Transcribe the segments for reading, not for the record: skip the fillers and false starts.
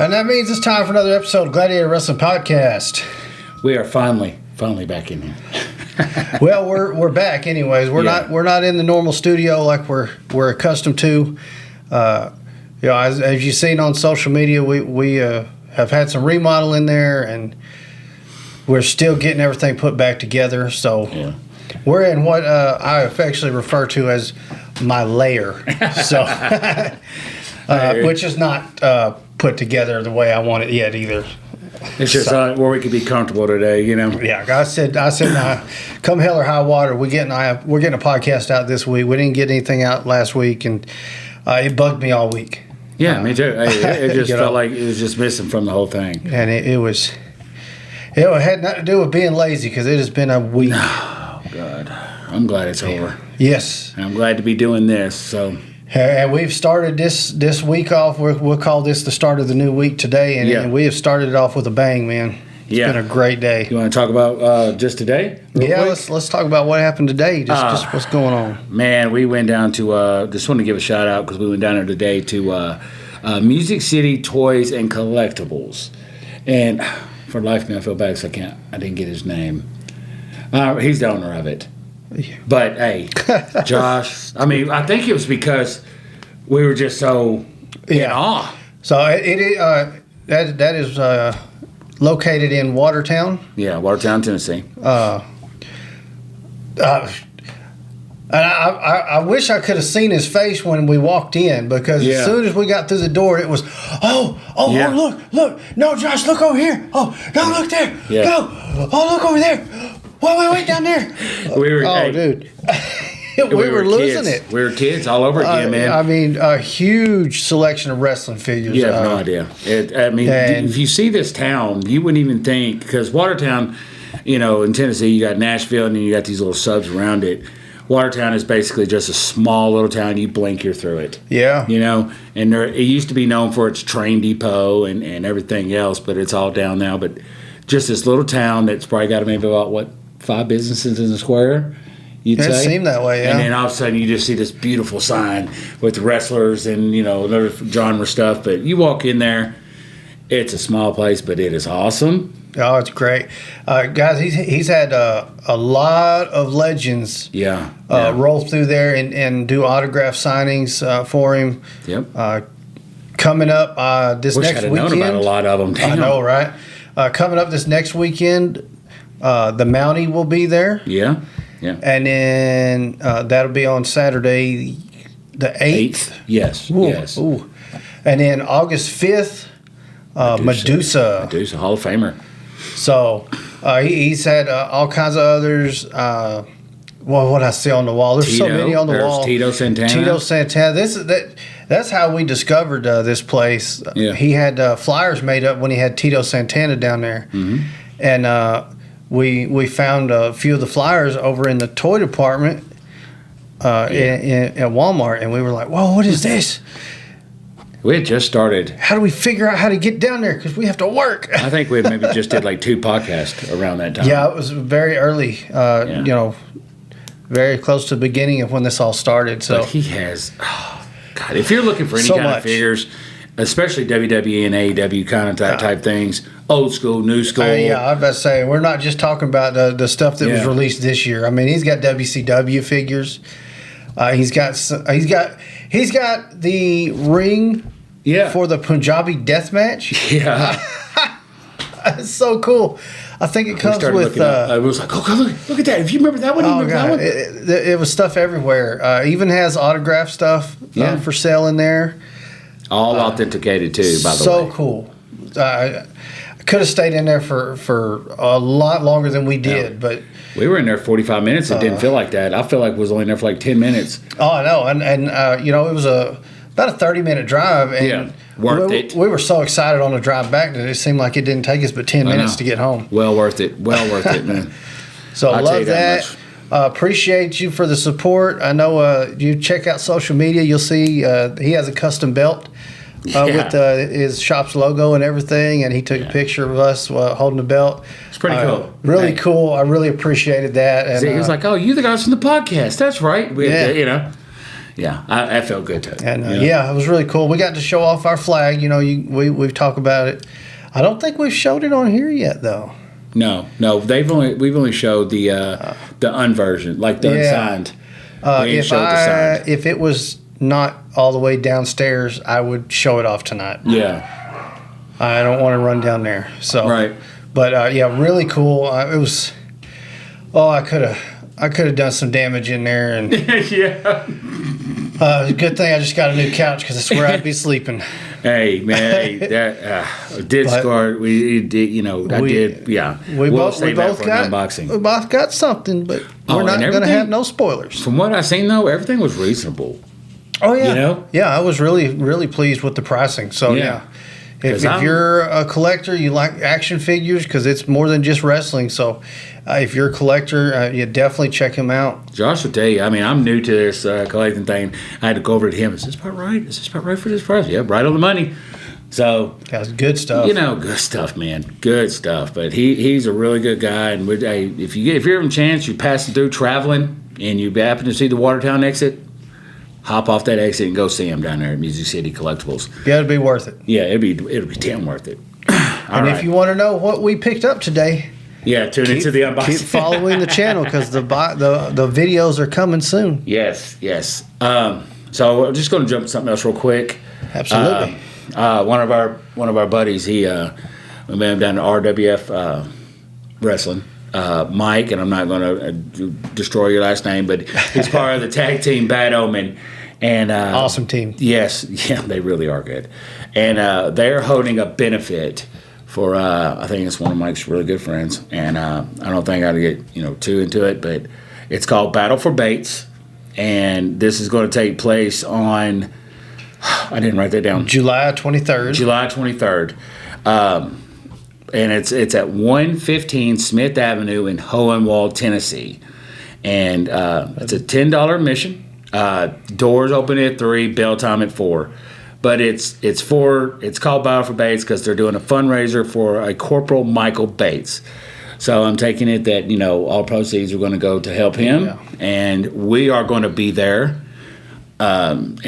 And that means it's time for another episode of Gladiator Wrestling Podcast. We are finally back in here. Well, we're back anyways. We're not in the normal studio like we're accustomed to. As you've seen on social media, we have had some remodel in there, and we're still getting everything put back together. So we're in what I affectionately refer to as my lair. So, which is not put together the way I want it yet either. It's just where we could be comfortable today, you know. Yeah, I said, come hell or high water, we're getting a podcast out this week. We didn't get anything out last week, and it bugged me all week. Yeah, me too. It just felt like it was just missing from the whole thing. And it had nothing to do with being lazy, because it has been a week. Oh God, I'm glad it's over. Yes, I'm glad to be doing this. So. And we've started this week off. We'll call this the start of the new week today, and we have started it off with a bang, man. It's been a great day. You want to talk about just today? Let's talk about what happened today. Just what's going on. Man, we went down to just want to give a shout out because we went down there today to Music City Toys and Collectibles, and for the life of me, I feel bad because I didn't get his name. He's the owner of it. But hey, Josh, I mean, I think it was because we were just so in awe. So that is located in Watertown. Yeah, Watertown, Tennessee. I wish I could have seen his face when we walked in, because as soon as we got through the door, it was, oh, look, no, Josh, look over here. Oh, no, look there. No, oh, look over there. Wait, down there. Dude. we were losing kids. it. We were kids all over again, man. I mean, a huge selection of wrestling figures. You have no idea. If you see this town, you wouldn't even think, because Watertown, in Tennessee, you got Nashville, and then you got these little subs around it. Watertown is basically just a small little town. You blink, you're through it. Yeah. And it used to be known for its train depot and everything else, but it's all down now. But just this little town that's probably got maybe about, 5 businesses in the square, you'd say? It seemed that way, yeah. And then all of a sudden you just see this beautiful sign with wrestlers and, other genre stuff. But you walk in there, it's a small place, but it is awesome. Oh, it's great. Guys, he's had a lot of legends roll through there and do autograph signings for him. Yep. Coming up this next weekend. Wish I'd have known about a lot of them. Damn. I know, right? Coming up this next weekend, the Mountie will be there. Yeah. And then that'll be on Saturday the 8th. Yes. Ooh, yes. Ooh. And then August 5th, Medusa, Hall of Famer. So he's had all kinds of others. What I see on the wall? There's so many on the wall. Tito Santana. That's how we discovered this place. Yeah. He had flyers made up when he had Tito Santana down there, and we found a few of the flyers over in the toy department at Walmart, and we were like, "Whoa, what is this?" We had just started. How do we figure out how to get down there? Because we have to work. I think we maybe just did 2 podcasts around that time. Yeah, it was very early. Very close to the beginning of when this all started. So but he has, God, if you're looking for any kind of figures, especially WWE and AEW kind of type things, old school, new school. I was about to say, we're not just talking about the stuff that was released this year. I mean, he's got WCW figures. He's got the ring. Yeah. For the Punjabi death match. Yeah. It's so cool. I think it comes with. I was like, oh, look at that. If you remember that one, that one? It was stuff everywhere. Even has autograph stuff for sale in there. All authenticated, too, by the way. So cool. I could have stayed in there for a lot longer than we did, but. We were in there 45 minutes. It didn't feel like that. I feel like we was only in there for 10 minutes. Oh, I know. And it was about a 30-minute drive. And worth it. We were so excited on the drive back that it seemed like it didn't take us but 10 minutes to get home. Well worth it. Well worth it, man. So I love that. Appreciate you for the support. I know you check out social media. You'll see he has a custom belt with his shop's logo and everything. And he took a picture of us holding the belt. It's pretty cool. Really cool. I really appreciated that. And he was like, "Oh, you the guys from the podcast? That's right." Yeah, I felt good too. And it was really cool. We got to show off our flag. We've talked about it. I don't think we've showed it on here yet, though. No, we've only showed the unversion, like the unsigned. If it was not all the way downstairs, I would show it off tonight. Yeah, I don't want to run down there. So right, but really cool. It was. Oh, I could have done some damage in there, and yeah. Good thing I just got a new couch because it's where I'd be sleeping. Hey man, that did score. We did, yeah. We both got unboxing. We both got something, but we're not going to have no spoilers. From what I seen though, everything was reasonable. Oh yeah, yeah. I was really, really pleased with the pricing. So yeah. If you're a collector, you like action figures because it's more than just wrestling. So if you're a collector, you definitely check him out. Josh will tell you, I mean, I'm new to this collecting thing. I had to go over to him. Is this about right? Is this about right for this price? Yeah, right on the money. So that's good stuff. Good stuff, man. Good stuff. But he's a really good guy. And if you're having a chance, you're passing through traveling, and you happen to see the Watertown exit, hop off that exit and go see him down there at Music City Collectibles. Yeah, it'd be worth it. Yeah, it'll be damn worth it. If you want to know what we picked up today, tune into the unboxing. Keep following the channel because the videos are coming soon. Yes. So I'm just going to jump to something else real quick. Absolutely. One of our buddies, we met him down at RWF Wrestling. Mike, and I'm not going to destroy your last name, but he's part of the tag team Bad Omen. And awesome team. Yes, yeah, they really are good. And they're holding a benefit for I think it's one of Mike's really good friends. And I don't think I would get too into it, but it's called Battle for Bates, and this is going to take place on. I didn't write that down. July 23rd. July 23rd. And it's at 115 Smith Avenue in Hohenwald, Tennessee. And it's a $10 admission. Doors open at 3, bell time at 4. But it's called Battle for Bates because they're doing a fundraiser for a Corporal Michael Bates. So I'm taking it that all proceeds are going to go to help him, and we are going to be there. And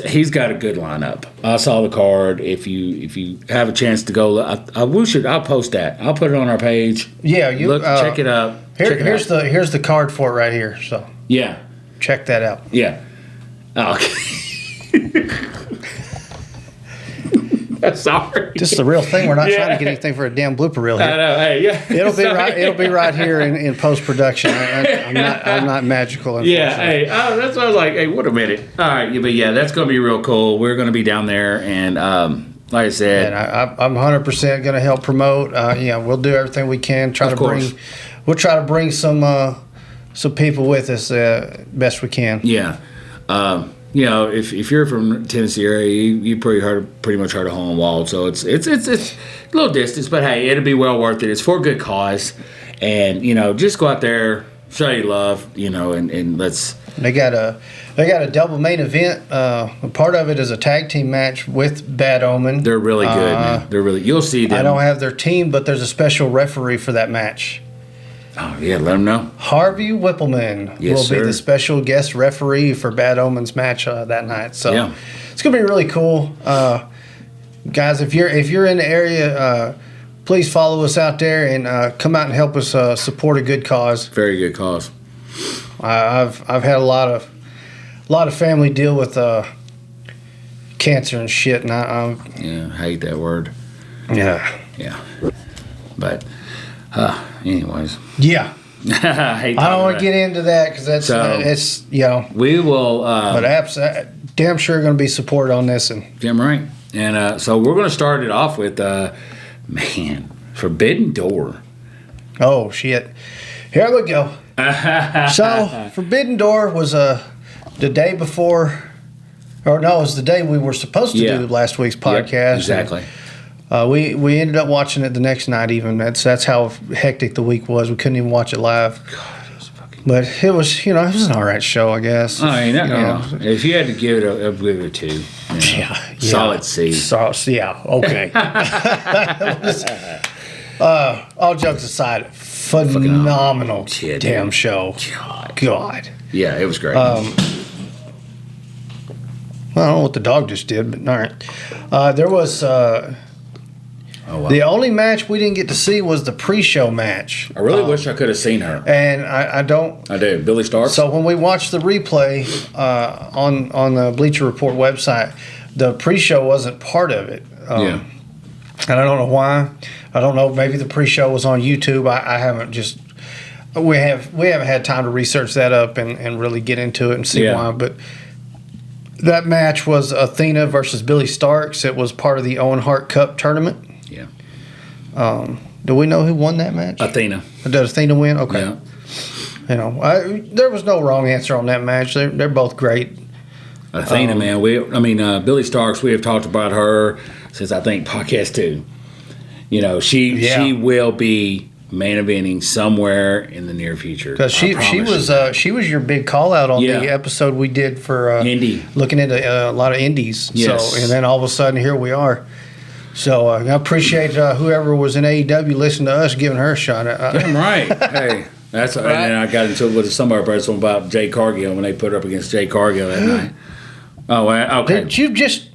he's got a good lineup. I saw the card. If you have a chance to go, I'll post that. I'll put it on our page. Yeah, check it out. Here's the card for it right here. So yeah, check that out. Yeah. Oh, okay. Sorry. Just the real thing. We're not trying to get anything for a damn blooper reel here. I know. Hey, yeah. It'll be right here in post production. I'm not magical. Yeah. Hey. Oh, that's what I was like. Hey, wait a minute. All right. But yeah, that's going to be real cool. We're going to be down there, and like I said, and I'm 100% going to help promote. We'll do everything we can. We'll try to bring some people with us best we can. Yeah. If you're from Tennessee area, you pretty much heard of Hohenwald, so it's a little distance, but hey, it'll be well worth it. It's for a good cause, and just go out there, show you love, and let's. They got a double main event. Part of it is a tag team match with Bad Omen. They're really good, man. You'll see them. I don't have their team, but there's a special referee for that match. Oh, yeah, let them know. Harvey Whippleman will be the special guest referee for Bad Omen's match that night. So it's going to be really cool. Guys, if you're in the area, please follow us out there and come out and help us support a good cause. Very good cause. I've had a lot of family deal with cancer and shit, and I hate that word. Yeah. But anyways. Yeah. I don't want to get into that because it's we will. But damn sure going to be support on this and damn right. And so we're going to start it off with Forbidden Door. Oh shit! Here we go. So Forbidden Door was the day before, or no, it was the day we were supposed to do last week's podcast. Yep, exactly. We ended up watching it the next night. Even that's how hectic the week was. We couldn't even watch it live. God, it was fucking. But it was it was an alright show, I guess. I mean, if you had to give it I'd give it a 2. Solid C. Okay. All jokes aside, phenomenal damn show. God. Yeah, it was great. Well, I don't know what the dog just did, but all right. There was Oh, wow. the only match we didn't get to see was the pre-show match. I really wish I could have seen her. And I don't. I do. Billy Starks. So when we watched the replay on the Bleacher Report website, the pre-show wasn't part of it. Yeah. And I don't know why. I don't know. Maybe the pre-show was on YouTube. I haven't just. We haven't had time to research that up and really get into it and see why. But that match was Athena versus Billy Starks. It was part of the Owen Hart Cup tournament. Yeah. Do we know who won that match? Athena. Did Athena win? Okay. Yeah. You know, there was no wrong answer on that match. They're both great. Athena, man. Billy Starks. We have talked about her since I think podcast 2. You know, she will be main eventing somewhere in the near future. Because she was your big call out on the episode we did for Indie, looking into a lot of indies. Yes. So and then all of a sudden here we are. So I appreciate whoever was in AEW listening to us giving her a shot. Damn right. Hey, that's right. And then I got into it with some of our person about Jay Cargill when they put her up against Jay Cargill that night. Oh, okay. Did you just?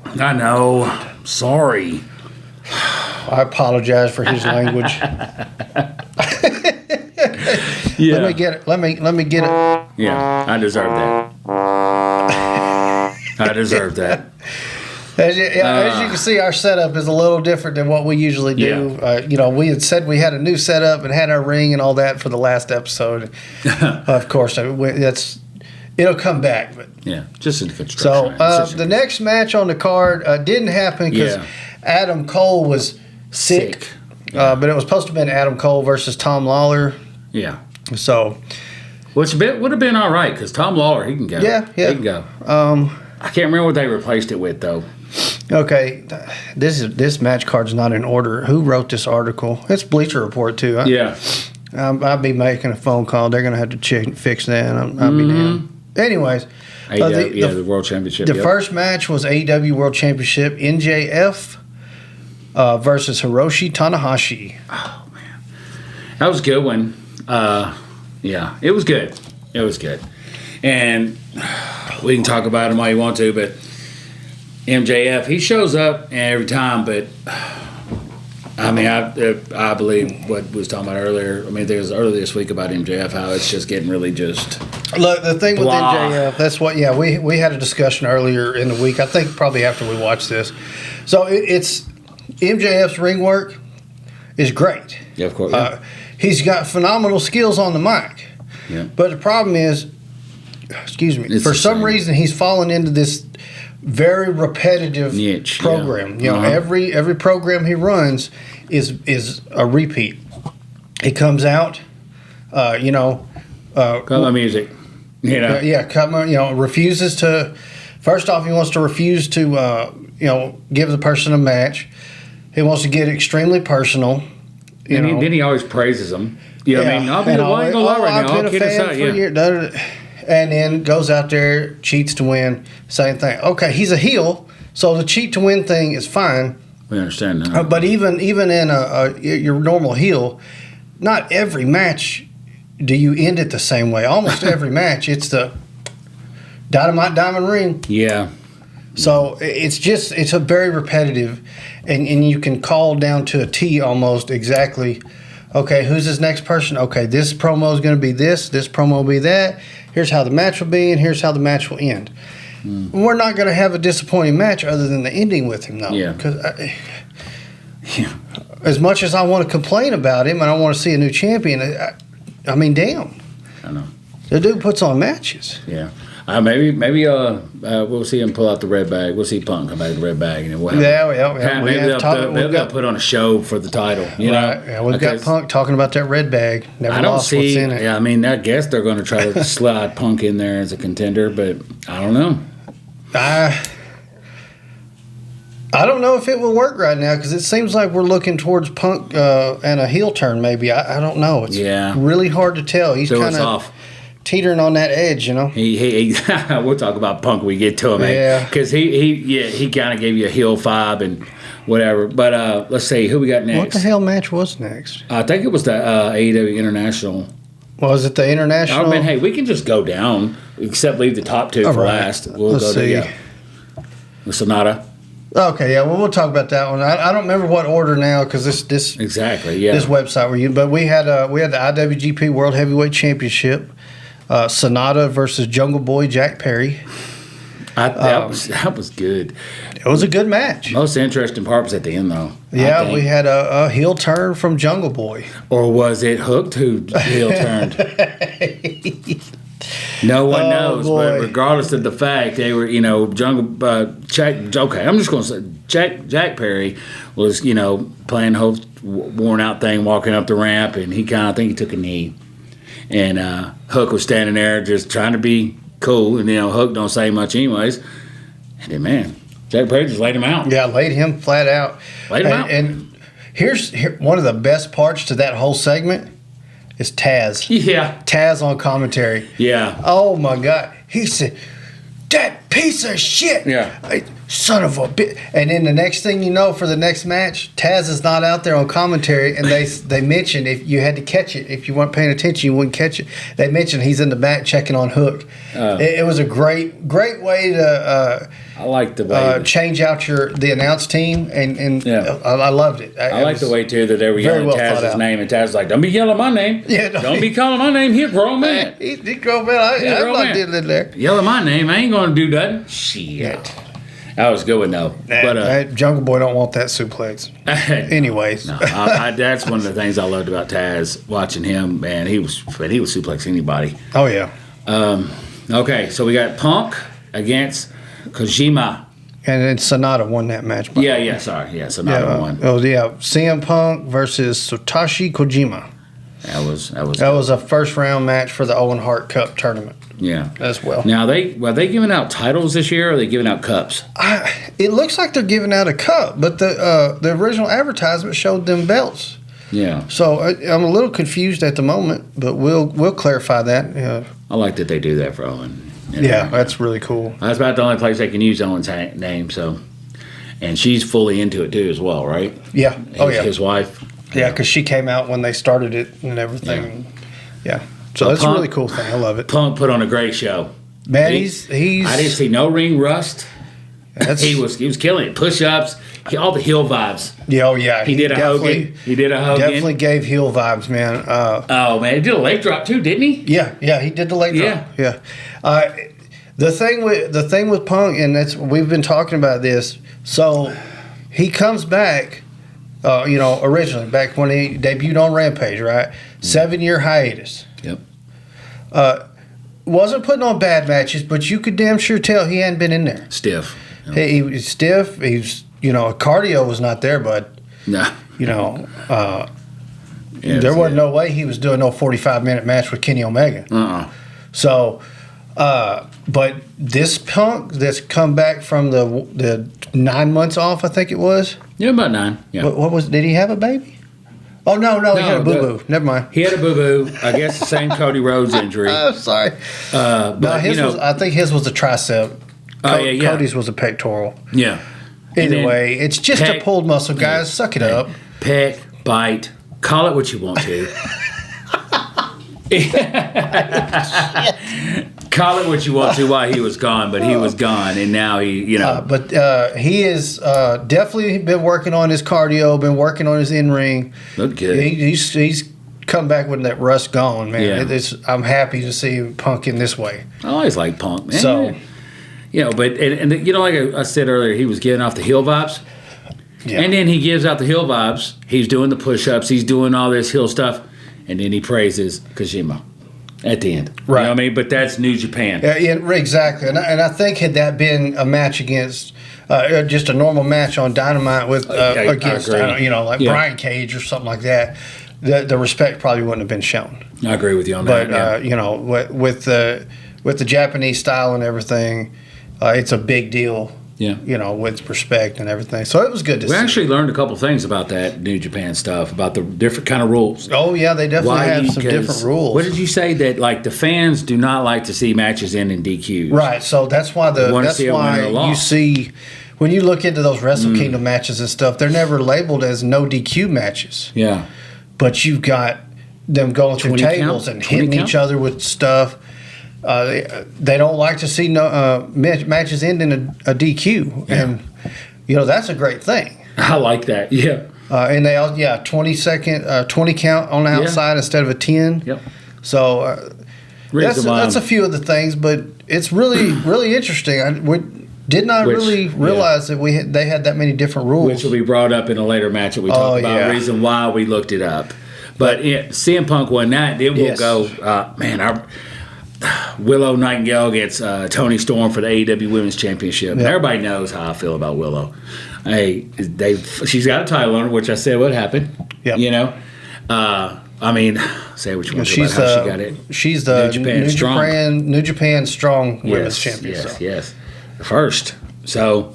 I know. Sorry. I apologize for his language. Yeah. Let me get it. Let me get it. Yeah, I deserve that. As you can see, our setup is a little different than what we usually do. Yeah. We had said we had a new setup and had our ring and all that for the last episode. Of course, it'll come back. But yeah, just in construction. So the next match on the card didn't happen because Adam Cole was sick. But it was supposed to have been Adam Cole versus Tom Lawler. Yeah. So, which would have been all right because Tom Lawler, he can go. Yeah. He can go. I can't remember what they replaced it with though. Okay, this match card's not in order. Who wrote this article? It's Bleacher Report too. I'll be making a phone call. They're gonna have to fix that. I'll be damned. Anyways, the World Championship. The first match was AEW World Championship MJF versus Hiroshi Tanahashi. Oh man, that was a good one. Yeah, it was good. It was good, and we can talk about him all you want to, but MJF, he shows up every time, but I mean, I believe what we was talking about earlier. I mean, there was earlier this week about MJF, how it's just getting really just. Look, the thing with MJF, that's what. Yeah, we had a discussion earlier in the week. I think probably after we watched this. So it's MJF's ring work is great. Yeah, of course. Yeah. He's got phenomenal skills on the mic. Yeah. But the problem is, for some reason he's fallen into this very repetitive niche program. You know, every program he runs is a repeat. He comes out, cut my music. Refuses to. First off, he wants to refuse to give the person a match. He wants to get extremely personal. Then he always praises them. You know what I mean? I'll be the one go out right now. I'll kid aside. And then goes out there, cheats to win. Same thing. Okay, he's a heel, so the cheat to win thing is fine. We understand that. But even in your normal heel, not every match do you end it the same way. Almost every match, it's the Dynamite Diamond Ring. Yeah. So it's a very repetitive, and you can call down to a T almost exactly. Okay, who's this next person? Okay, this promo is going to be this promo will be that. Here's how the match will be, and here's how the match will end. We're not going to have a disappointing match other than the ending with him, though. Yeah. Because as much as I want to complain about him and I want to see a new champion, I mean, damn. I know. The dude puts on matches. Yeah. Maybe we'll see him pull out the red bag. We'll see Punk come back with the red bag, and we'll have maybe they'll put on a show for the title. You know, yeah, we've got Punk talking about that red bag. Never lost what's in it. Yeah, I mean, I guess they're going to try to slide Punk in there as a contender, but I don't know. I don't know if it will work right now because it seems like we're looking towards Punk and a heel turn. Maybe I don't know. It's really hard to tell. He's kind of teetering on that edge, you know. He we'll talk about Punk when we get to him, because he kind of gave you a heel vibe and whatever. But let's see who we got next. What the hell match was next? I think it was the AEW International. Was it the International? I mean, hey, we can just go down, except leave the top two for last. We'll Let's see. Sonata. Okay, yeah, well, we'll talk about that one. I don't remember what order now because this exactly, yeah, this website were you, but we had the IWGP World Heavyweight Championship, Sonata versus Jungle Boy Jack Perry. That was good. It was a good match. Most interesting part was at the end, though. Yeah, we had a heel turn from Jungle Boy. Or was it Hooked who heel turned? No one knows, but regardless of the fact, they were, Jack. Okay, I'm just going to say Jack Perry was, playing Hope's worn out thing, walking up the ramp, and I think he took a knee, and Hook was standing there just trying to be cool, and Hook don't say much anyways, and then man, Jack Perry just laid him out. Yeah, laid him flat out. Laid him out. And here's one of the best parts to that whole segment. It's Taz. Yeah. Taz on commentary. Yeah. Oh, my God. He said, that piece of shit. Yeah. Son of a bitch. And then the next thing you know, for the next match, Taz is not out there on commentary, and they mentioned if you had to catch it. If you weren't paying attention, you wouldn't catch it. They mentioned he's in the back checking on Hook. It was a great way to I like the way change out the announce team, and yeah. I loved it. I like the way, too, that they were yelling Taz's name, and Taz was like, don't be yelling my name. Yeah, don't be calling my name. He's a grown man. He's a grown man. I'm not dealing there. Yelling my name. I ain't going to do nothing. Shit. That was a good one, though. But Jungle Boy don't want that suplex. Anyways. No, that's one of the things I loved about Taz, watching him. Man, he was suplex anybody. Oh, yeah. Okay, so we got Punk against Kojima. And then Sonata won that match. Sonata won. Oh, yeah. CM Punk versus Satoshi Kojima. That was a first round match for the Owen Hart Cup tournament. Yeah, as well. Now are they giving out titles this year, or are they giving out cups? It looks like they're giving out a cup, but the original advertisement showed them belts. Yeah. So I'm a little confused at the moment, but we'll clarify that. Yeah. I like that they do that for Owen. Yeah, that's really cool. That's about the only place they can use Owen's name. So, and she's fully into it too, as well, right? Yeah. His wife. Yeah, because she came out when they started it and everything. Yeah. So that's a really cool thing. I love it. Punk put on a great show. Man, he's. I didn't see no ring rust. He was killing it. Push-ups, all the heel vibes. Yeah, oh yeah. He did a Hogan. Definitely gave heel vibes, man. Man, he did a leg drop too, didn't he? Yeah, he did the leg drop. Yeah. The thing with Punk, and we've been talking about this. So he comes back. Originally back when he debuted on Rampage, right? 7-year hiatus. Yep. Wasn't putting on bad matches, but you could damn sure tell he hadn't been in there. Stiff. Yep. He was stiff. He's, cardio was not there, but nah. There wasn't no way he was doing no 45-minute match with Kenny Omega. So, but this Punk that's come back from the 9 months off, I think it was. Yeah, about 9. Yeah. What was? Did he have a baby? Oh no, he had a boo boo. Never mind. He had a boo boo. I guess the same Cody Rhodes injury. I'm sorry. I think his was a tricep. Cody's was a pectoral. Yeah. Either way, it's just a pulled muscle, guys. Suck it up. Peck, bite, call it what you want to. Call it what you want to while he was gone, but he was gone, and now he, But he has definitely been working on his cardio, been working on his in-ring. Look good. He's come back with that rust gone, man. Yeah. I'm happy to see Punk in this way. I always like Punk, man. So, but like I said earlier, he was giving off the heel vibes. Yeah. And then he gives out the heel vibes. He's doing the push-ups. He's doing all this heel stuff. And then he praises Kojima at the end. Right. You know what I mean? But that's New Japan. Yeah, exactly. And I think had that been a match against just a normal match on Dynamite with against Brian Cage or something like that, the respect probably wouldn't have been shown. I agree with you on that. But with the Japanese style and everything, it's a big deal. Yeah. With respect and everything. So it was good to see. We actually learned a couple things about that New Japan stuff, about the different kind of rules. Oh, yeah, they definitely have some different rules. What did you say? That, the fans do not like to see matches end in DQs. Right, so that's why you see, when you look into those Wrestle Kingdom matches and stuff, they're never labeled as no DQ matches. Yeah. But you've got them going through tables and hitting each other with stuff. They don't like to see matches end in a DQ, and that's a great thing. I like that. Yeah. And they all 20 count on the outside instead of a 10. Yep. So that's a few of the things, but it's really really interesting. We did not really realize that they had that many different rules, which will be brought up in a later match that we talk about. Reason why we looked it up, but CM Punk won that. Then we'll go. Our Willow Nightingale against Toni Storm for the AEW Women's Championship. Yep. Everybody knows how I feel about Willow. Hey, she's got a title on her, which I said would happen. Yep. Say what you want to about how she got it. She's the New Japan Strong Women's Champion. Yes. First. So,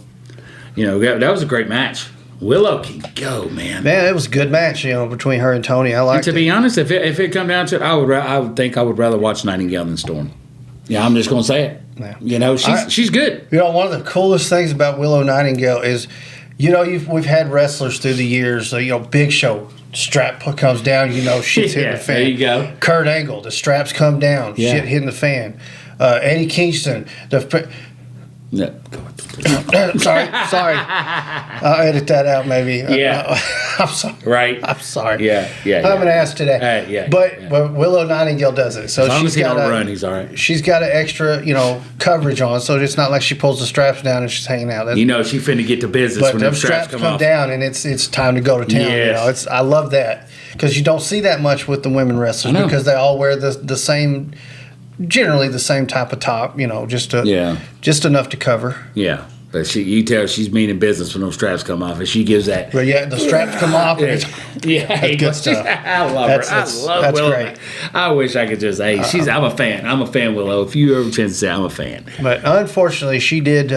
that was a great match. Willow can go, man. Man, it was a good match, between her and Toni. I liked it. To be honest, if it come down to it, I would think I would rather watch Nightingale than Storm. Yeah, I'm just going to say it. Yeah. She's good. One of the coolest things about Willow Nightingale is, we've had wrestlers through the years. Big Show, strap comes down. Shit's hitting the fan. There you go. Kurt Angle, the straps come down. Yeah. Shit hitting the fan. Eddie Kingston, Yeah. sorry. I'll edit that out maybe. Yeah. I'm sorry. Right. I'm sorry. Yeah. I'm an ass today. But Willow Nightingale does it. So as long as he don't run, he's all right. She's got an extra, coverage on, so it's not like she pulls the straps down and she's hanging out. She finna get to business when them straps come off. Down and it's time to go to town. Yes. I love that because you don't see that much with the women wrestlers because they all wear the same. Generally the same type of top, just enough to cover. Yeah, but you tell she's meaning business when those straps come off, and she gives that. But the straps come off. And that's good stuff. I love her. I love Willow. Great. I wish I could just. I'm a fan. I'm a fan, Willow. If you ever chance to say I'm a fan. But unfortunately, she did.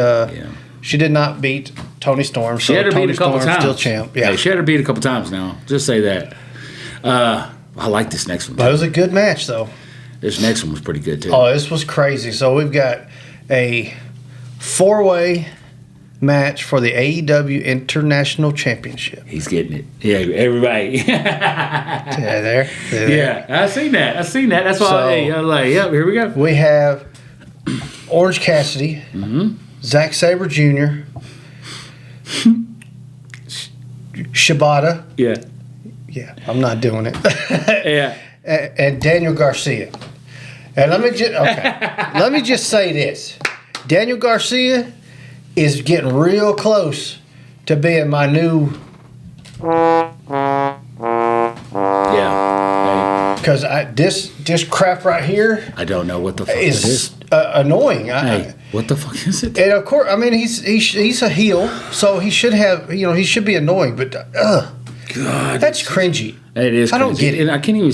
She did not beat Toni Storm. So she had her Toni beat a couple Storm times. Still champ. Yeah, she had her beat a couple times now. Just say that. I like this next one. But it was a good match, though. This next one was pretty good, too. Oh, this was crazy. So we've got a 4-way match for the AEW International Championship. He's getting it. Yeah, everybody. There. Yeah, I seen that. That's why I was like, yep, here we go. We have Orange Cassidy, Zack Sabre Jr., Shibata. Yeah, I'm not doing it. Yeah. And Daniel Garcia. And let me just say this. Daniel Garcia is getting real close to being my new. Yeah. Because this crap right here. I don't know what the fuck it is. Annoying. What the fuck is it? And of course, he's a heel, so he should have, he should be annoying. But God, that's cringy. It is. I don't get it. And I can't even.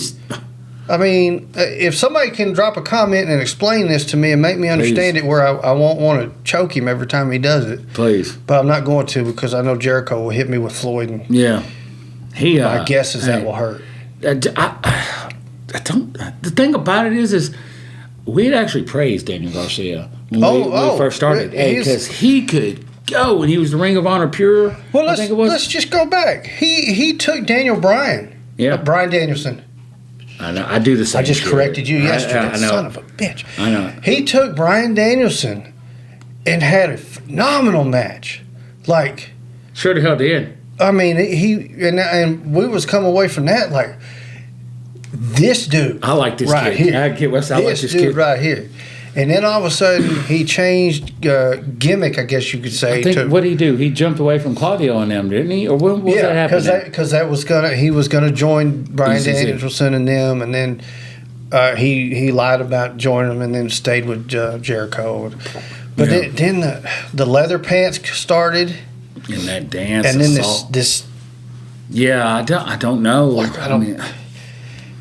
If somebody can drop a comment and explain this to me and make me understand it where I won't want to choke him every time he does it. Please. But I'm not going to because I know Jericho will hit me with Floyd. And my guess is that will hurt. I don't. The thing about it is we had actually praised Daniel Garcia when we first started. Because he could go when he was the Ring of Honor Pure. Well, let's just go back. He took Daniel Bryan. Yeah. Bryan Danielson. I know. I do the same. I just corrected you yesterday. I know. Son of a bitch. I know. He took Bryan Danielson and had a phenomenal match. Sure the hell did. And we was coming away from that like this dude. I like this right kid. Here. I like this dude kid right here. And then all of a sudden he changed gimmick, I guess you could say. I think what did he do? He jumped away from Claudio and them, didn't he? Or when was that happening? Because he was gonna join Bryan Danielson and them, and then he lied about joining them, and then stayed with Jericho. But then the leather pants started, and that dance, and then this. Yeah, I don't know.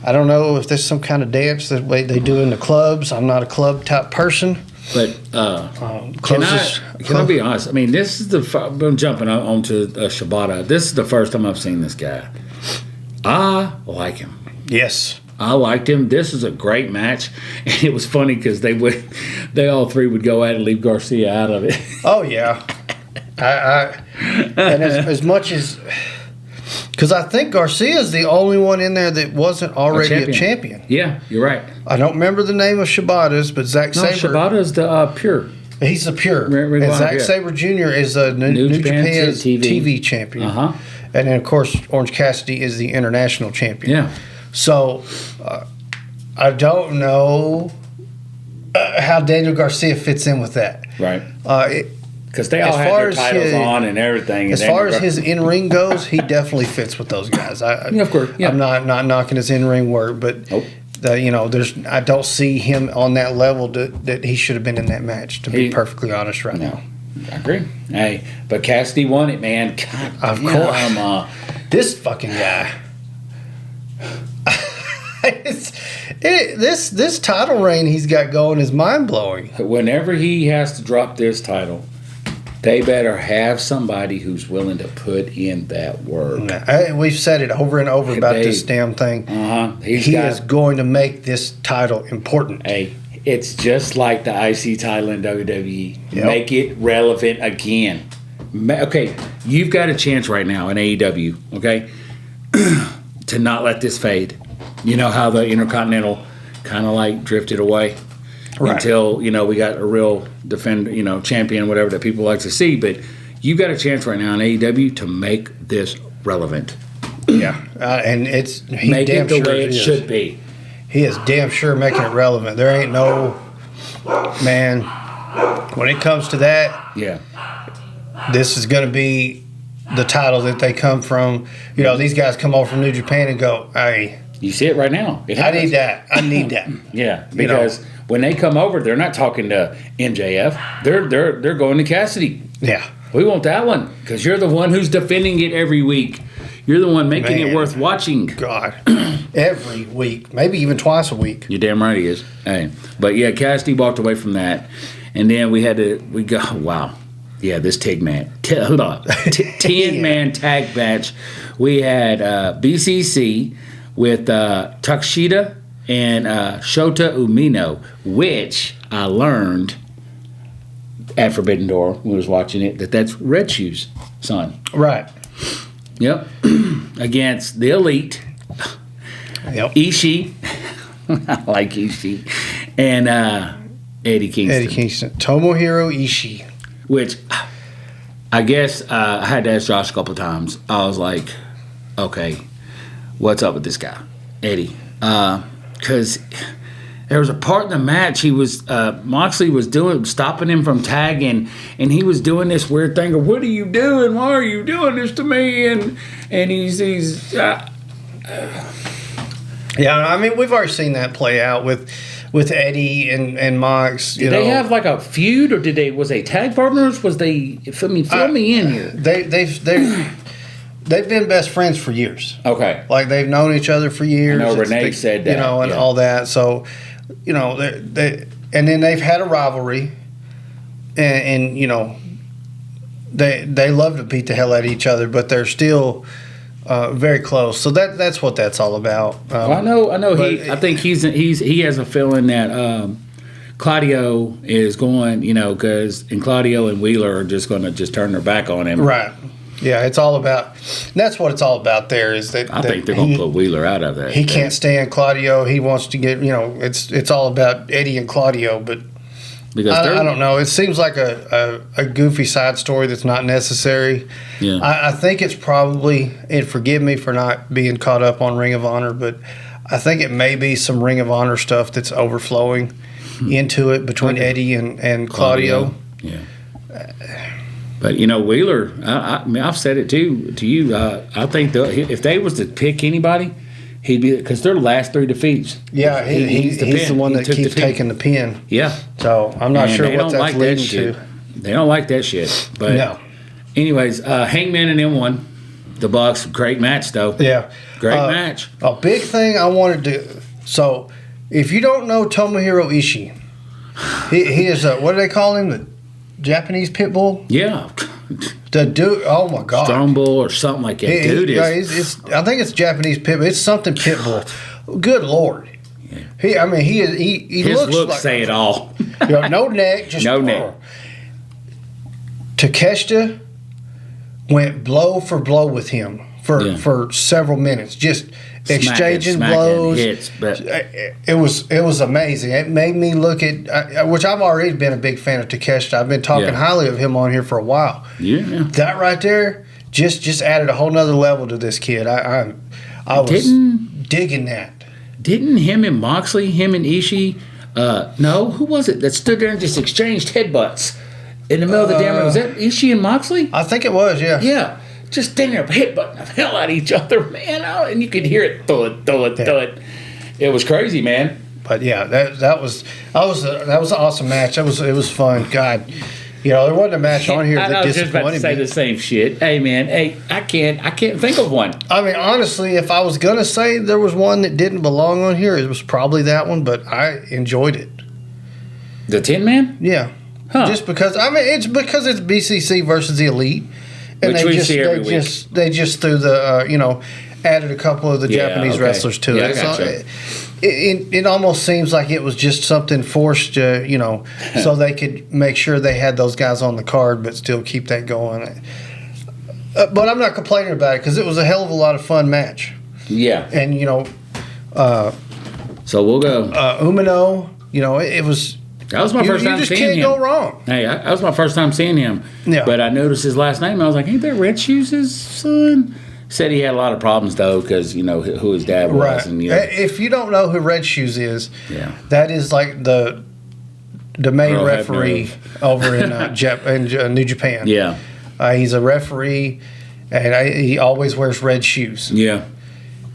I don't know if there's some kind of dance that way they do in the clubs. I'm not a club type person. But can I be honest? This is I'm jumping onto Shibata. This is the first time I've seen this guy. I like him. Yes. I liked him. This is a great match. And it was funny because they all three would go at it and leave Garcia out of it. Oh, yeah. And as much as... Because I think Garcia's the only one in there that wasn't already a champion. Yeah, you're right. I don't remember the name of Shibata's, but Zack Sabre. Shibata's the pure. He's the pure. And Zack Sabre Jr. is the New Japan's TV champion. Uh-huh. And then, of course, Orange Cassidy is the international champion. Yeah. So, I don't know how Daniel Garcia fits in with that. Right. Because they all had their titles on and everything. As far as his in-ring goes, he definitely fits with those guys. Of course. Yeah. I'm not knocking his in-ring work, but nope. I don't see him on that level that he should have been in that match, to be perfectly honest right now. I agree. Hey, but Cassidy won it, man. God, of course. This fucking guy. This title reign he's got going is mind-blowing. Whenever he has to drop this title, they better have somebody who's willing to put in that work. We've said it over and over about this damn thing. He is going to make this title important. Hey, it's just like the IC title in WWE. Yep. Make it relevant again. Okay, you've got a chance right now in AEW, okay, to not let this fade. You know how the Intercontinental kind of like drifted away until, we got a real champion, whatever that people like to see. But you've got a chance right now in AEW to make this relevant. Yeah, and make it the way it should be. He is damn sure making it relevant. There ain't no, man, when it comes to that, this is going to be the title that they come from. These guys come over from New Japan and go, hey. You see it right now. I need that. Yeah, because when they come over, they're not talking to MJF. They're going to Cassidy. Yeah. We want that one because you're the one who's defending it every week. You're the one making it worth watching. God. Every week. Maybe even twice a week. You're damn right he is. Hey. But yeah, Cassidy walked away from that. And then we go, wow. Yeah, this tag man. Hold on. 10-man tag match. We had BCC with Takeshita and Shota Umino, which I learned at Forbidden Door when I was watching it, that's Red Shoes' son. Right. Yep. Against the Elite. Yep. Ishii. I like Ishii. And Eddie Kingston. Tomohiro Ishii. Which I guess I had to ask Josh a couple of times. I was like, okay, what's up with this guy, Eddie? Because there was a part in the match he was Moxley was stopping him from tagging, and he was doing this weird thing of, what are you doing? Why are you doing this to me? And he's yeah, I mean, we've already seen that play out with Eddie and Mox. Did they have like a feud, or was they tag partners? Was they? Fill me in here. They've been best friends for years. Okay. Like, they've known each other for years. I know Renee said that. And all that. So, they and then they've had a rivalry, and they love to beat the hell out of each other, but they're still very close. So that's what that's all about. Well, I know. I think he has a feeling that Claudio is going, because Claudio and Wheeler are just going to turn their back on him. Right. Yeah, it's all about. That's what it's all about. There is that. I think they're going to put Wheeler out of that. He can't stand Claudio. He wants to get. It's all about Eddie and Claudio. But because I don't know. It seems like a goofy side story that's not necessary. Yeah. I think it's probably. And forgive me for not being caught up on Ring of Honor, but I think it may be some Ring of Honor stuff that's overflowing into it between Eddie and Claudio. Yeah. But Wheeler, I mean, I've said it to you. I think if they was to pick anybody, he'd be, because they're the last 3 defeats. Yeah, he's the one that keeps taking the pin. Yeah. So I'm not sure what that's leading to. They don't like that shit. But no. Anyways, Hangman and M1, the Bucks, great match though. Yeah, great match. A big thing I wanted to. So if you don't know Tomohiro Ishii, he is what do they call him? The Japanese pit bull? Yeah. The dude, oh my God. Strong bull or something like that. I think it's Japanese pit bull. It's something pit bull. Good Lord. Yeah. He His looks like, say it all. No neck, just no neck. Takeshita went blow for blow with him for several minutes, just exchanging smacking blows. hits, but It was amazing. It made me look at which I've already been a big fan of Takeshita. I've been talking highly of him on here for a while. Yeah, that right there just added a whole nother level to this kid. I was digging that. Didn't him and Moxley, him and Ishii, no, who was it that stood there and just exchanged headbutts in the middle of the damn ring? Was that Ishii and Moxley? I think it was, yeah. Yeah. Just standing there headbutting the hell out of each other, man. And you could hear it, throw it. It was crazy, man. But yeah, that was an awesome match. It was fun. God, there wasn't a match on here that I was just about to disappointed say me. the same shit. Hey, man. Hey, I can't think of one. I mean, honestly, if I was gonna say there was one that didn't belong on here, it was probably that one. But I enjoyed it. The Tin Man? Yeah. Huh. Just because it's BCC versus the Elite, and Which we see every week. they just threw the added a couple of the Japanese wrestlers to it. Gotcha. It almost seems like it was just something forced, so they could make sure they had those guys on the card, but still keep that going. But I'm not complaining about it because it was a hell of a lot of fun match. Yeah. And so we'll go. Umino, it was. That was my first time seeing him. You just can't go wrong. Hey, that was my first time seeing him. Yeah. But I noticed his last name. I was like, ain't that Red Shoes' son? Said he had a lot of problems, though, because, who his dad was. Right. And, If you don't know who Red Shoes is, yeah, that is like the main Girl referee over in New Japan. Yeah. He's a referee, and he always wears red shoes. Yeah.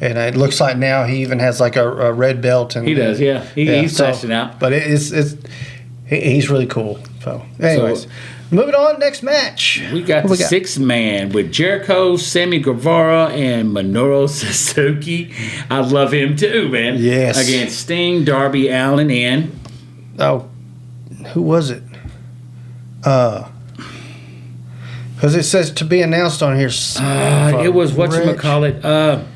And it looks like now he even has like a red belt. And He does, yeah. He's flashing out. But he's really cool. So, anyways, moving on, next match. We got the sixth man with Jericho, Sammy Guevara, and Minoru Suzuki. I love him too, man. Yes. Against Sting, Darby Allin, and... Oh, who was it? Because it says to be announced on here. It was whatchamacallit.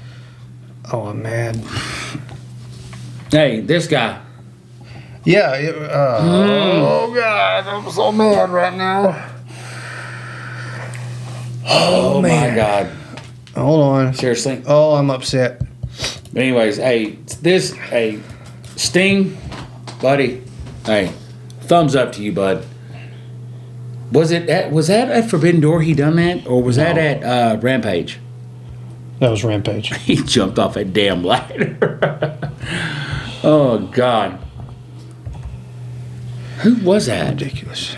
Oh, man. Hey, this guy. Yeah. Oh, God. I'm so mad right now. Oh man. My God. Hold on. Seriously? Oh, I'm upset. Anyways, Sting, buddy. Hey, thumbs up to you, bud. Was that at Forbidden Door he done that? Or was that at Rampage? That was Rampage. He jumped off a damn ladder. Oh, God. Who was that? Ridiculous.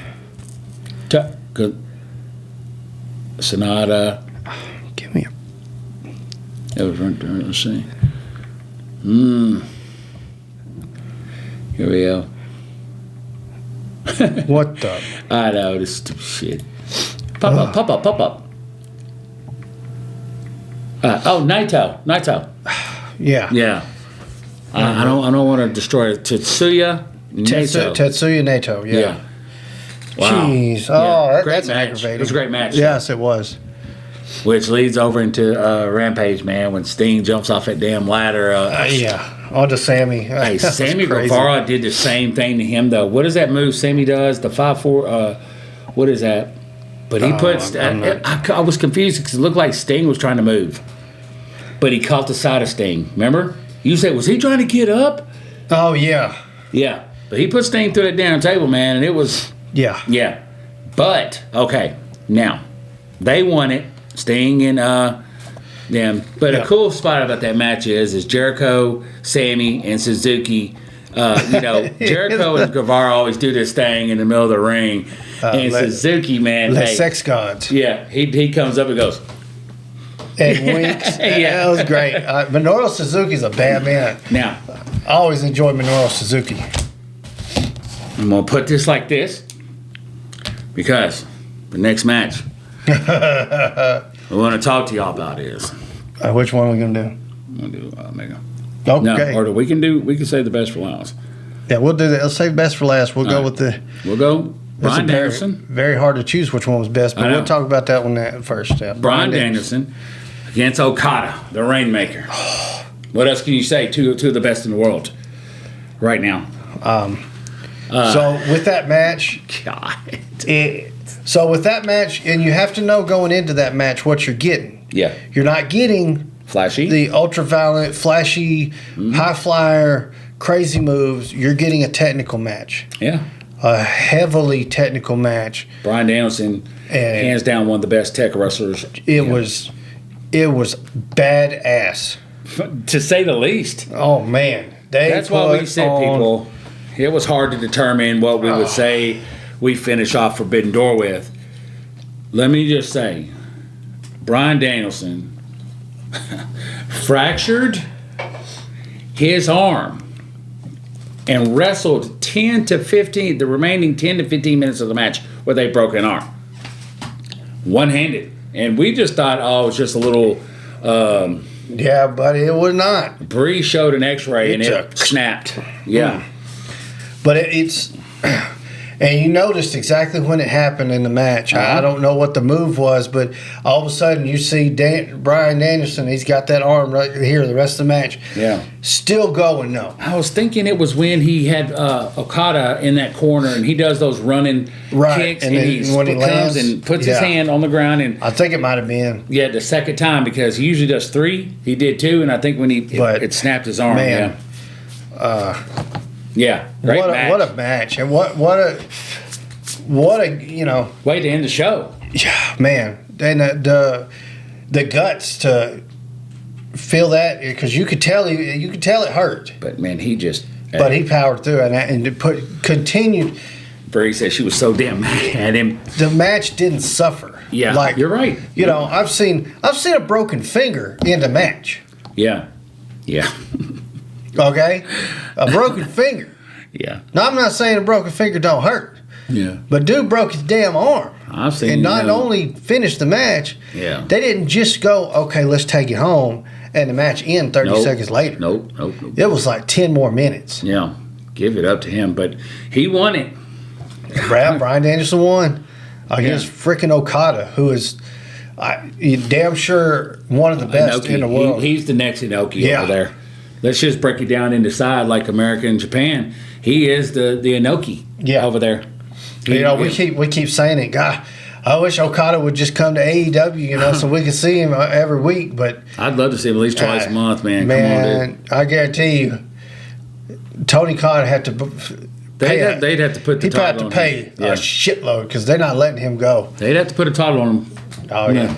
Sonata. Give me That was right there. Let's see. Here we go. What the? I know, this stupid shit. Pop up. Naito. Yeah. Yeah. I don't want to destroy it. Tetsuya Naito. Tetsuya Naito, yeah. Wow. Jeez. Yeah. Oh, that's match. aggravating. It was a great match. Yes, it was. Which leads over into Rampage, man, when Sting jumps off that damn ladder. Onto Sammy. Hey, Sammy Guevara did the same thing to him, though. What is that move Sammy does? The 5-4, what is that? But he puts... I was confused because it looked like Sting was trying to move. But he caught the side of Sting. Remember? You said, was he trying to get up? Oh, yeah. Yeah. But he put Sting through that damn table, man, and it was... Yeah. Yeah. But, okay, now, they won it. Sting and them. But a cool spot about that match is Jericho, Sammy, and Suzuki. Jericho and Guevara always do this thing in the middle of the ring. And Suzuki, man. The sex gods. Yeah, he comes up and goes... And winks. Yeah. That was great. Minoru Suzuki's a bad man. Now, I always enjoyed Minoru Suzuki. I'm going to put this like this because the next match we want to talk to y'all about is... which one are we going to do? I'm going to do Omega. Okay. No, or we can save the best for last. Yeah, we'll do that. Let's save best for last. We'll go with the... We'll go Bryan Danielson. Very hard to choose which one was best, but we'll talk about that one first. Yeah. Bryan Danielson against Okada, the Rainmaker. What else can you say? Two of the best in the world right now. So with that match... God. So with that match, and you have to know going into that match what you're getting. Yeah. You're not getting Flashy. the ultraviolet, flashy, high flyer, crazy moves. You're getting a technical match. Yeah. A heavily technical match. Bryan Danielson, hands down, one of the best tech wrestlers. It was badass, to say the least. Oh man, that's why we said, people, it was hard to determine what we would say we finish off Forbidden Door with. Let me just say, Bryan Danielson fractured his arm and wrestled the remaining 10 to 15 minutes of the match with a broken arm. One-handed. And we just thought, it was just a little... yeah, but it was not. Bree showed an x-ray and it snapped. Yeah. But it's... And you noticed exactly when it happened in the match. I don't know what the move was, but all of a sudden you see Bryan Danielson, he's got that arm right here the rest of the match. Yeah. Still going, no. I was thinking it was when he had Okada in that corner and he does those running kicks and he lands and puts his hand on the ground. And I think it might have been. Yeah, the second time, because he usually does 3. He did 2, and I think when it snapped his arm. Man, yeah, great match. What a match, and what a way to end the show. Yeah, man, and the guts to feel that, because you could tell it hurt. But man, he powered through and continued. Bree said she was so damn mad at him. The match didn't suffer. Yeah, you're right. I've seen a broken finger in the match. Yeah. Okay, a broken finger. Yeah. Now I'm not saying a broken finger don't hurt. Yeah. But dude broke his damn arm. I've seen. And not only finished the match. Yeah. They didn't just go, okay, let's take it home, and the match end 30 seconds later. Nope. It was like 10 more minutes. Yeah. Give it up to him, but he won it. Bryan Danielson won against freaking Okada, who is damn sure one of the best in the world. He's the next Inoki over there. Let's just break it down into side like America and Japan. He is the Inoki over there. We keep saying it. God, I wish Okada would just come to AEW, so we could see him every week. But I'd love to see him at least twice a month, man. Man, come on, dude. I guarantee you, Tony Khan had to. They'd have to put the title on him. He'd have to pay a shitload because they're not letting him go. They'd have to put a title on him. Oh yeah.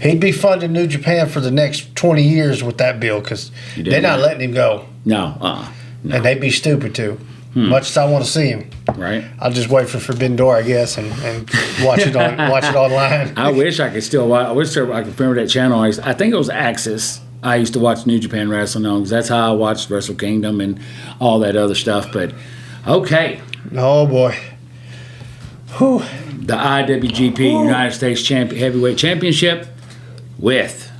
He'd be funding New Japan for the next 20 years with that bill because they're not letting him go. No. And they'd be stupid too. Much as I want to see him. Right. I'll just wait for Forbidden Door, I guess, and watch it online. I wish I could still watch. I wish I could remember that channel. I think it was Axis. I used to watch New Japan Wrestling on because that's how I watched Wrestle Kingdom and all that other stuff. But okay. Oh boy. Whew. The IWGP United States Heavyweight Championship with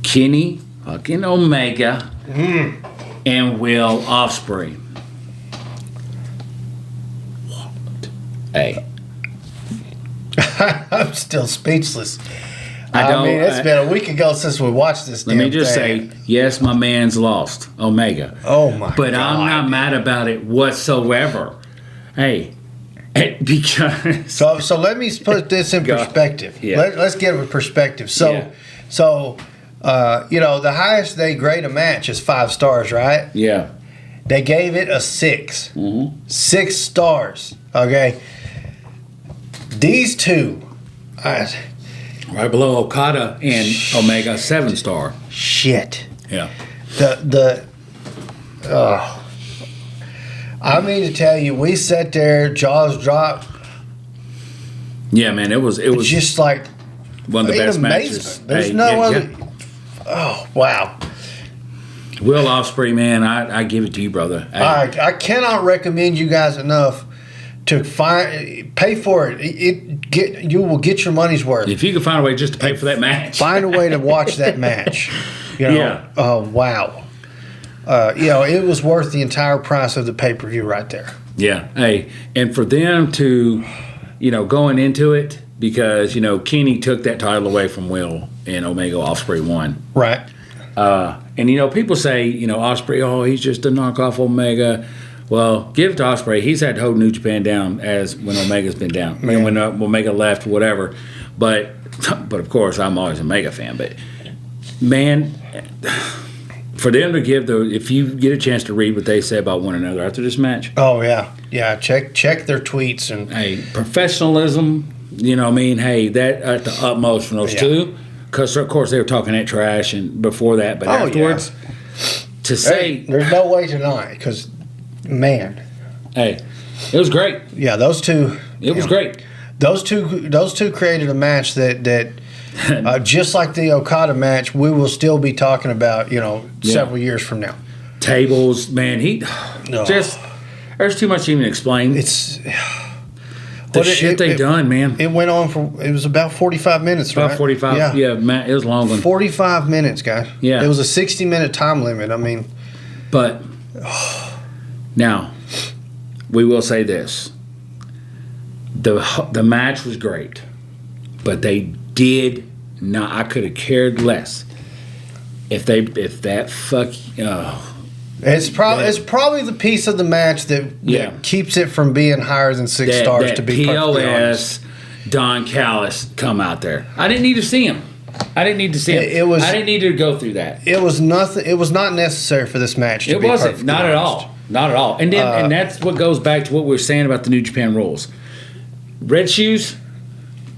Kenny fucking Omega and Will Ospreay. What? Hey. I'm still speechless. I mean, it's been a week ago since we watched this. Let me just say, yes, my man's lost, Omega. Oh my God. But I'm not mad about it whatsoever. Hey. Because so let me put this in perspective. Yeah. Let's get it with perspective. So the highest they grade a match is 5 stars, right? Yeah. They gave it a 6. 6 stars. Okay. These two, right below Okada and Omega, 7-star. Shit. Yeah. I mean to tell you, we sat there, jaws dropped. Yeah, man, it was just like one of the best matches. There's no other. Yeah. Oh wow. Will Ospreay, man, I give it to you, brother. I cannot recommend you guys enough to pay for it. You will get your money's worth if you can find a way just to pay for that match. Find a way to watch that match. Yeah. Oh wow. It was worth the entire price of the pay-per-view right there. Yeah. Hey, and for them to, going into it, because, Kenny took that title away from Will and Omega Ospreay won. Right. And, people say, Ospreay, he's just a knockoff Omega. Well, give it to Ospreay. He's had to hold New Japan down as when Omega's been down. And when Omega left, whatever. But of course, I'm always a mega fan. But man, for them to give if you get a chance to read what they say about one another after this match. Oh yeah. Check their tweets and hey, professionalism. You know what I mean? Hey, that at the utmost from those two. Because of course they were talking that trash and before that, but afterwards to say there's no way to deny it because man, hey, it was great. Yeah, those two. It was great. Those two created a match that just like the Okada match, we will still be talking about, several years from now. Tables, man, there's too much to even explain. It's shit they done, man. It went on it was about 45 minutes, about right? 45, yeah, Matt, it was a long one. 45 minutes, guys. Yeah. It was a 60-minute time limit. I mean. But, now, we will say this. The match was great, but they did not. I could have cared less if that fuck. It's probably the piece of the match that keeps it from being higher than 6 stars. To be perfectly honest, Don Callis come out there. I didn't need to see him. I didn't need to go through that. It was nothing. It was not necessary for this match. It wasn't. Not at all. Not at all. And then and that's what goes back to what we were saying about the New Japan rules. Red Shoes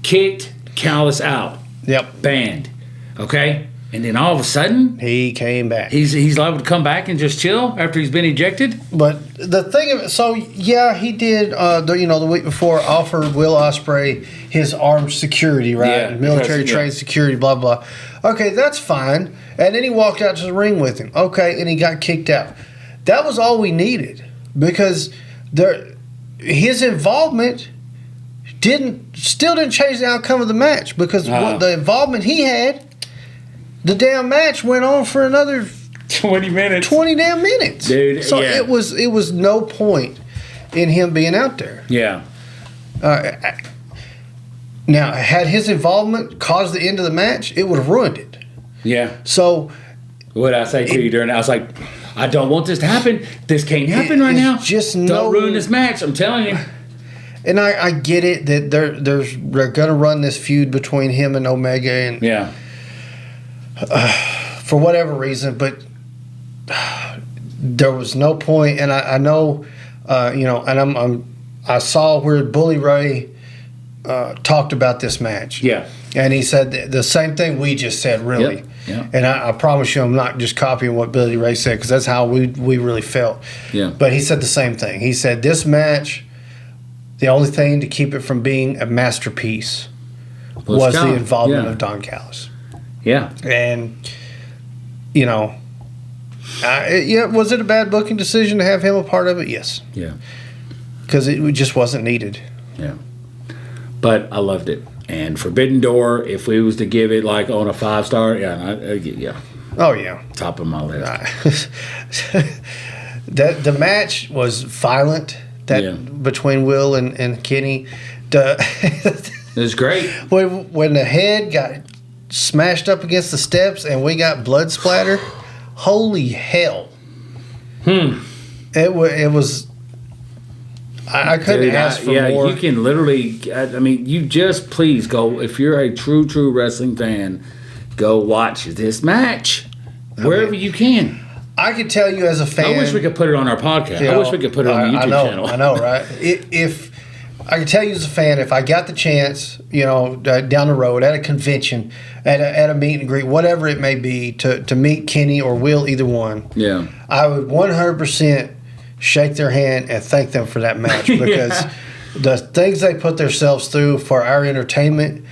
kicked Callis out. Yep. Banned. Okay? And then all of a sudden he came back. He's liable to come back and just chill after he's been ejected. But the thing of it, so yeah, he did. The week before offered Will Ospreay his armed security, right? Yeah, military trained security, blah blah. Okay, that's fine. And then he walked out to the ring with him. Okay, and he got kicked out. That was all we needed because his involvement still didn't change the outcome of the match because the involvement he had. The damn match went on for another 20 minutes. 20 damn minutes. Dude, so it was no point in him being out there. Yeah. Now, had his involvement caused the end of the match, it would have ruined it. Yeah. So what did I say to you during that? I was like, I don't want this to happen. This can't happen right now. Don't ruin this match. I'm telling you. And I get it that they're going to run this feud between him and Omega and for whatever reason, but there was no point. And I know, and I saw where Bully Ray talked about this match. Yeah, and he said the same thing we just said, really. Yep. Yeah. And I promise you, I'm not just copying what Bully Ray said because that's how we really felt. Yeah. But he said the same thing. He said this match, the only thing to keep it from being a masterpiece was the involvement of Don Callis. Yeah. And, was it a bad booking decision to have him a part of it? Yes. Yeah. Because it just wasn't needed. Yeah. But I loved it. And Forbidden Door, if we was to give it like on a 5-star, yeah. Oh, yeah. Top of my list. The match was violent between Will and Kenny. It was great. When the head got smashed up against the steps and we got blood splatter, holy hell. It was I couldn't ask for more. You can literally you just please go, if you're a true wrestling fan, go watch this match wherever you can. I could tell you as a fan, I wish we could put it on our podcast. I wish we could put it on the YouTube channel. I know, right? If I can tell you as a fan, if I got the chance, down the road at a convention, at a meet and greet, whatever it may be, to meet Kenny or Will, either one, I would 100% shake their hand and thank them for that match because the things they put themselves through for our entertainment,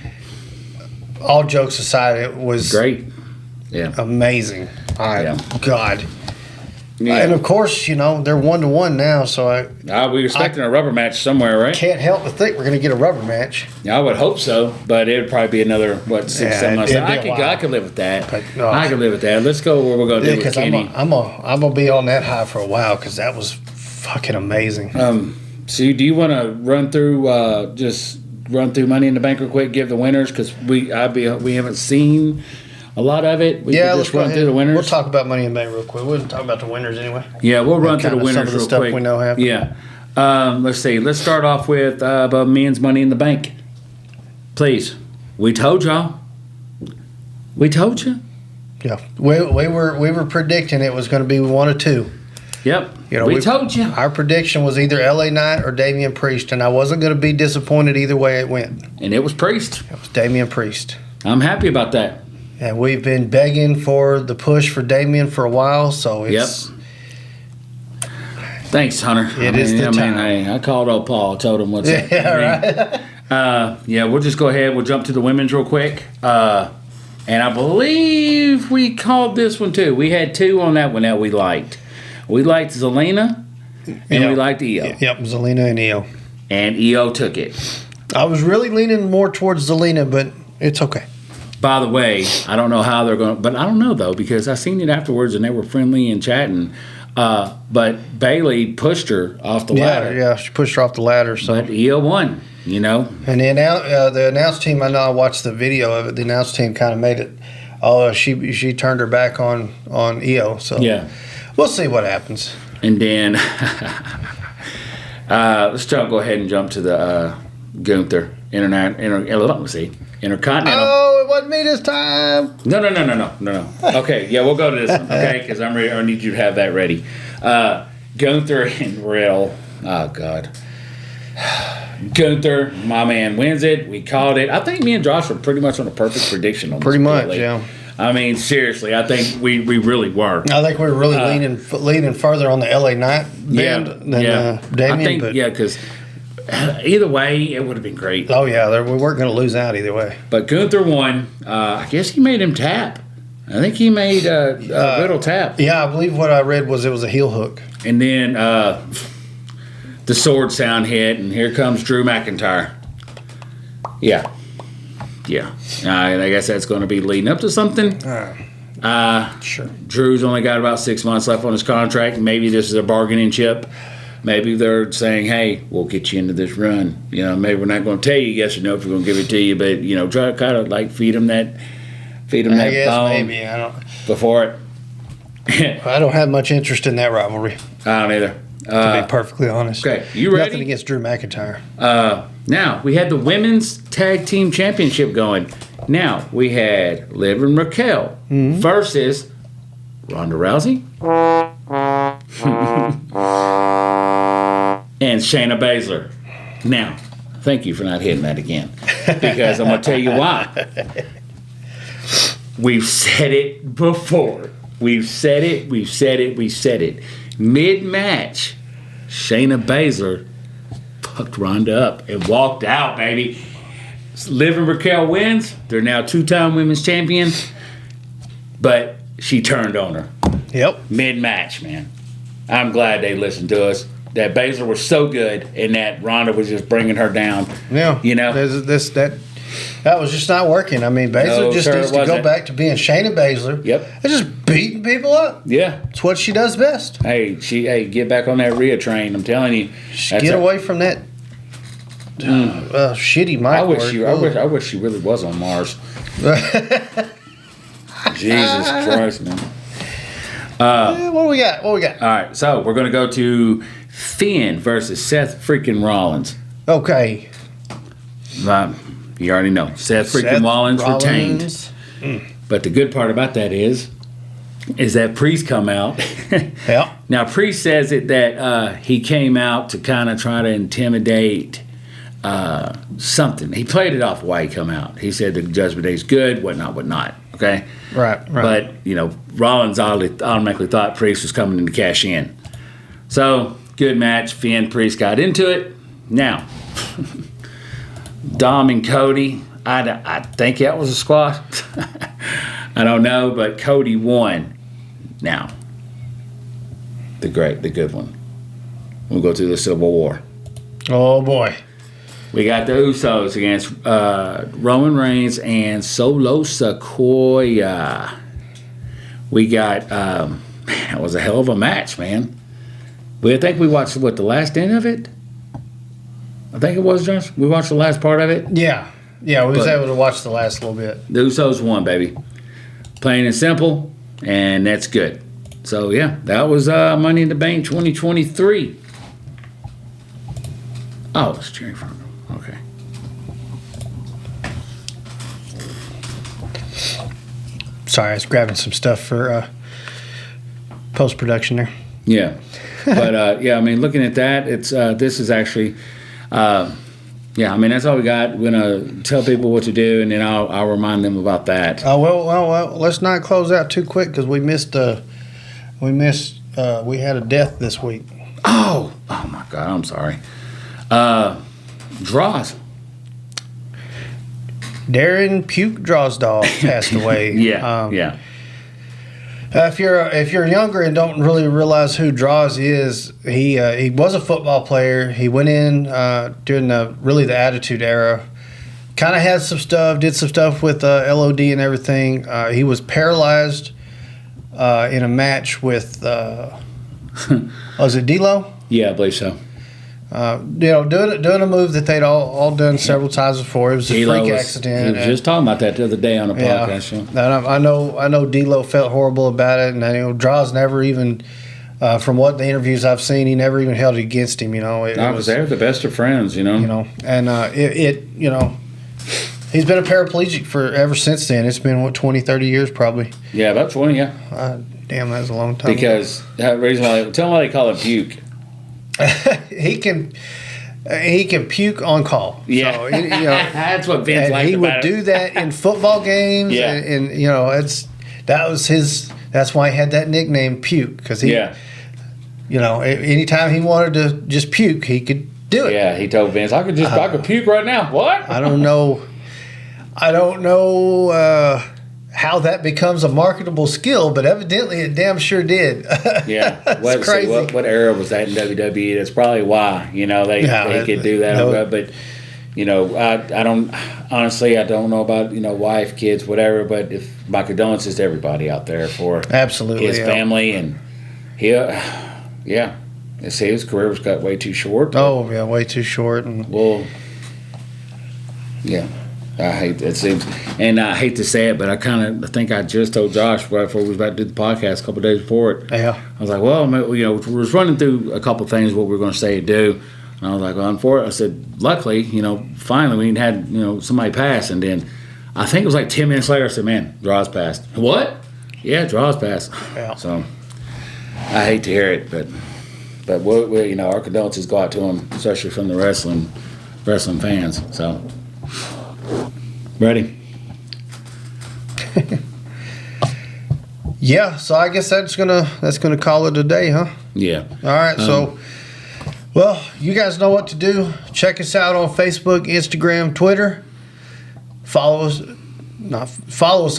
all jokes aside, it was great, amazing. God. Yeah. And of course, they're 1-1 now, so we're expecting a rubber match somewhere, right? Can't help but think we're going to get a rubber match. I would hope so, but it would probably be another 6-7 months. I could live with that. I could live with that. Let's go where we're going to do with Kenny. I'm gonna be on that high for a while because that was fucking amazing. So do you want to run through Money in the Bank real quick? Give the winners because we haven't seen a lot of it. Let's run through the winners. We'll talk about Money in the Bank real quick. We'll talk about the winners anyway. Yeah, we'll run through the winners real stuff quick. We know happened. Yeah. Let's see. Let's start off with men's Money in the Bank. Please. We told y'all. We told you. Yeah, we were predicting it was going to be one or two. Yep. You know, we told you. Our prediction was either LA Knight or Damian Priest, and I wasn't going to be disappointed either way it went. And it was Priest. It was Damian Priest. I'm happy about that. And we've been begging for the push for Damian for a while, so it's... Yep. Thanks, Hunter. It is the time. I called old Paul, told him what's up. Yeah, right. Yeah, we'll just go ahead. We'll jump to the women's real quick. And I believe we called this one too. We had two on that one that we liked. We liked Zelina and we liked EO. Yep, Zelina and EO. And EO took it. I was really leaning more towards Zelina, but it's okay. By the way, I don't know how they're going to, but I don't know though, because I seen it afterwards and they were friendly and chatting. But Bailey pushed her off the ladder. Yeah, she pushed her off the ladder. So. But EO won, you know. And the announce team, I know I watched the video of it. The announce team kind of made it. Oh, she turned her back on EO. So yeah, we'll see what happens. And then let's go ahead and jump to the Gunther Intercontinental. Oh, it wasn't me this time. No. Okay, yeah, we'll go to this one. Okay, because I'm ready. I need you to have that ready. Gunther and Riddle. Oh God. Gunther, my man, wins it. We called it. I think me and Josh were pretty much on a perfect prediction on this. Pretty much, yeah. I mean, seriously, I think we really were. I think we were really leaning further on the LA Knight band than Damian. I think, because either way, it would have been great. Oh, yeah, we weren't going to lose out either way. But Gunther won. I guess he made him tap. I think he made Riddle tap. Yeah, I believe what I read was it was a heel hook. And then the sword sound hit, and here comes Drew McIntyre. Yeah. I guess that's going to be leading up to something. Sure. Drew's only got about 6 months left on his contract. Maybe this is a bargaining chip. Maybe they're saying, hey, we'll get you into this run. You know, maybe we're not going to tell you yes or no if we're going to give it to you, but, you know, try to kind of like feed him that bone maybe. I don't. Before it. I don't have much interest in that rivalry. I don't either. To be perfectly honest. Okay, you ready? Nothing against Drew McIntyre. Now, we had the Women's Tag Team Championship going. Now, we had Liv and Raquel versus Ronda Rousey and Shayna Baszler. Now, thank you for not hitting that again, because I'm going to tell you why. We've said it before. We've said it. Mid-match, Shayna Baszler fucked Ronda up and walked out, baby. Liv and Raquel wins. They're now 2-time women's champions. But she turned on her. Yep. Mid-match, man. I'm glad they listened to us. That Baszler was so good, and that Ronda was just bringing her down. Yeah. You know? That was just not working. I mean, Baszler needs to go back to being Shayna Baszler. Yep. And just beating people up. Yeah. It's what she does best. Hey, get back on that Rhea train. I'm telling you. Get away from that shitty mic I wish she really was on Mars. Jesus Christ, man. What do we got? All right, so we're going to go to Finn versus Seth freaking Rollins. Okay. You already know. Seth Rollins retained. But the good part about that is that Priest come out. Yeah. Now, Priest says that he came out to kind of try to intimidate something. He played it off why he come out. He said the Judgment Day is good, whatnot. Okay? Right. But, Rollins automatically thought Priest was coming in to cash in. So, good match. Finn, Priest got into it. Now, Dom and Cody, I think that was a squat. I don't know, but Cody won. Now, the good one. We'll go to the Civil War. Oh, boy. We got the Usos against Roman Reigns and Solo Sikoa. We got, that was a hell of a match, man. I think we watched, the last end of it? I think it was, Josh. We watched the last part of it. Yeah, we was able to watch the last little bit. The Usos won, baby. Plain and simple, and that's good. So yeah, that was Money in the Bank 2023. Oh, it's cheering for him. Okay. Sorry, I was grabbing some stuff for post production there. Yeah, but yeah, I mean, looking at that, it's this is actually, yeah, I mean, that's all we got. We're gonna tell people what to do, and then I'll remind them about that. Well, let's not close out too quick because we had a death this week. Oh my God, I'm sorry. Draws. Darren Puke Drosdall passed away. Yeah. If you're younger and don't really realize who Draws is, he was a football player. He went in during the Attitude Era. Kind of had some stuff, did some stuff with LOD and everything. He was paralyzed in a match with was it D-Lo? Yeah, I believe so. Doing a move that they'd all done several times before. It was a freak accident. He was just talking about that the other day on a podcast show. And I know D-Lo felt horrible about it, and Draws never even, from what the interviews I've seen, he never even held it against him. They're the best of friends. And he's been a paraplegic ever since then. It's been 20, 30 years probably. Yeah, about 20. Yeah. Damn, that's a long time. Because the reason why, tell them why they call it puke. He can puke on call. Yeah, so, that's what Vince liked. He would about do that in football games. Yeah, and that was his. That's why he had that nickname, Puke, because he. Yeah. Anytime he wanted to just puke, he could do it. Yeah, he told Vince, I could puke right now. What? I don't know how that becomes a marketable skill, but evidently it damn sure did. Yeah. That's crazy. What era was that in WWE? That's probably why, they could do that. But, I don't, honestly, I don't know about, wife, kids, whatever, but if my condolences to everybody out there for absolutely his family, and his career was cut way too short. Oh, yeah, way too short. And well, yeah. I hate it seems, and I hate to say it, but I think I just told Josh right before we was about to do the podcast a couple of days before it. Yeah. I was like, well, we was running through a couple of things what we were going to say and do, and I was like, well, I said, luckily, finally we had somebody pass, and then I think it was like 10 minutes later, I said, man, Draws passed. What? Yeah, Draws passed. Yeah. So I hate to hear it, but we our condolences go out to him, especially from the wrestling fans. So. Ready? Yeah, so I guess that's gonna call it a day, huh? Yeah. All right, so well, you guys know what to do. Check us out on Facebook, Instagram, Twitter. Follow us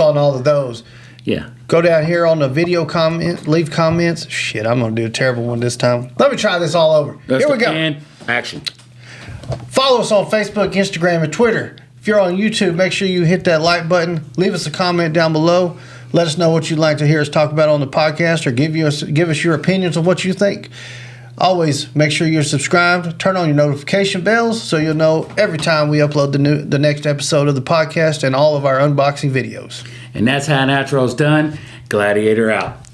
on all of those. Yeah. Go down here on the video comment, leave comments. Shit, I'm gonna do a terrible one this time. Let me try this all over. Here we go. And action. Follow us on Facebook, Instagram, and Twitter. If you're on YouTube, make sure you hit that like button. Leave us a comment down below. Let us know what you'd like to hear us talk about on the podcast, or give us your opinions on what you think. Always make sure you're subscribed. Turn on your notification bells so you'll know every time we upload the next episode of the podcast and all of our unboxing videos. And that's how an outro's done. Gladiator out.